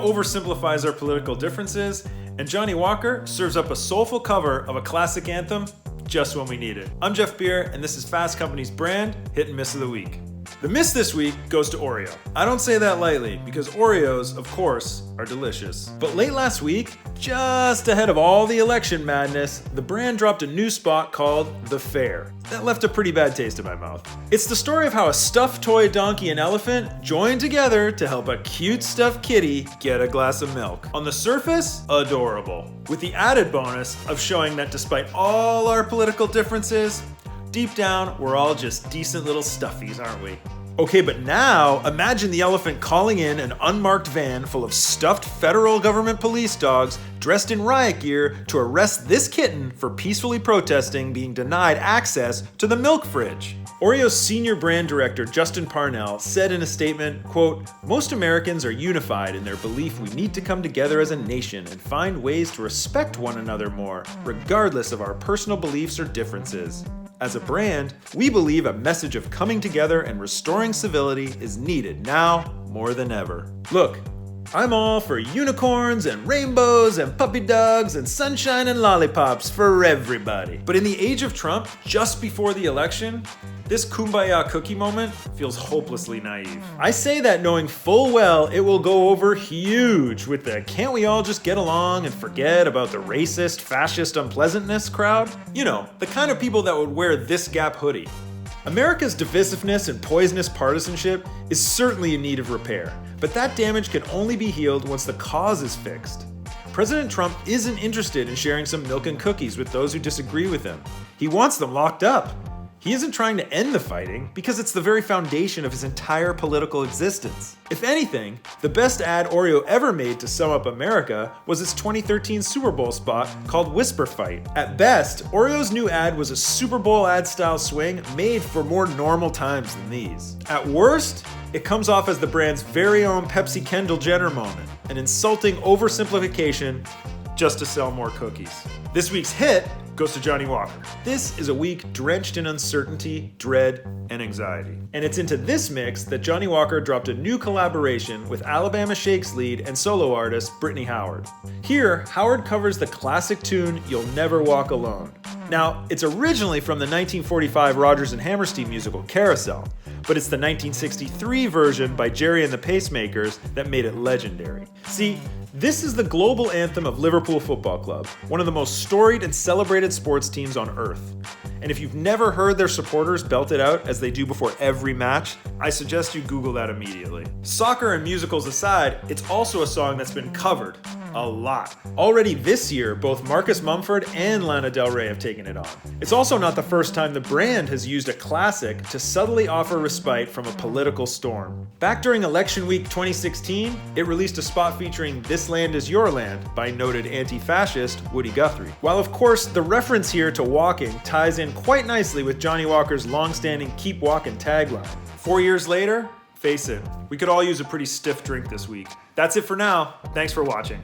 oversimplifies our political differences, and Johnnie Walker serves up a soulful cover of a classic anthem just when we need it. I'm Jeff Beer, and this is Fast Company's brand Hit and Miss of the Week. The miss this week goes to Oreo. I don't say that lightly, because Oreos, of course, are delicious. But late last week, just ahead of all the election madness, the brand dropped a new spot called The Fair. That left a pretty bad taste in my mouth. It's the story of how a stuffed toy donkey and elephant joined together to help a cute stuffed kitty get a glass of milk. On the surface, adorable. With the added bonus of showing that despite all our political differences, deep down, we're all just decent little stuffies, aren't we? Okay, but now imagine the elephant calling in an unmarked van full of stuffed federal government police dogs dressed in riot gear to arrest this kitten for peacefully protesting being denied access to the milk fridge. Oreo's senior brand director, Justin Parnell, said in a statement, quote, "Most Americans are unified in their belief we need to come together as a nation and find ways to respect one another more, regardless of our personal beliefs or differences. As a brand, we believe a message of coming together and restoring civility is needed now more than ever. Look, I'm all for unicorns and rainbows and puppy dogs and sunshine and lollipops for everybody. But in the age of Trump, just before the election, this kumbaya cookie moment feels hopelessly naive. I say that knowing full well it will go over huge with the can't we all just get along and forget about the racist, fascist unpleasantness crowd? You know, the kind of people that would wear this Gap hoodie. America's divisiveness and poisonous partisanship is certainly in need of repair, but that damage can only be healed once the cause is fixed. President Trump isn't interested in sharing some milk and cookies with those who disagree with him. He wants them locked up. He isn't trying to end the fighting because it's the very foundation of his entire political existence. If anything, the best ad Oreo ever made to sum up America was its 2013 Super Bowl spot called Whisper Fight. At best, Oreo's new ad was a Super Bowl ad style swing made for more normal times than these. At worst, it comes off as the brand's very own Pepsi Kendall Jenner moment, an insulting oversimplification just to sell more cookies. This week's hit goes to Johnnie Walker. This is a week drenched in uncertainty, dread, and anxiety. And it's into this mix that Johnnie Walker dropped a new collaboration with Alabama Shakes lead and solo artist Brittany Howard. Here, Howard covers the classic tune You'll Never Walk Alone. Now, it's originally from the 1945 Rodgers and Hammerstein musical Carousel, but it's the 1963 version by Jerry and the Pacemakers that made it legendary. See, this is the global anthem of Liverpool Football Club, one of the most storied and celebrated sports teams on earth. And if you've never heard their supporters belt it out as they do before every match, I suggest you Google that immediately. Soccer and musicals aside, it's also a song that's been covered a lot. Already this year, both Marcus Mumford and Lana Del Rey have taken it on. It's also not the first time the brand has used a classic to subtly offer respite from a political storm. Back during election week 2016, it released a spot featuring This Land Is Your Land by noted anti-fascist Woody Guthrie. While of course the reference here to walking ties in quite nicely with Johnnie Walker's long-standing Keep Walking tagline. 4 years later, face it, we could all use a pretty stiff drink this week. That's it for now. Thanks for watching.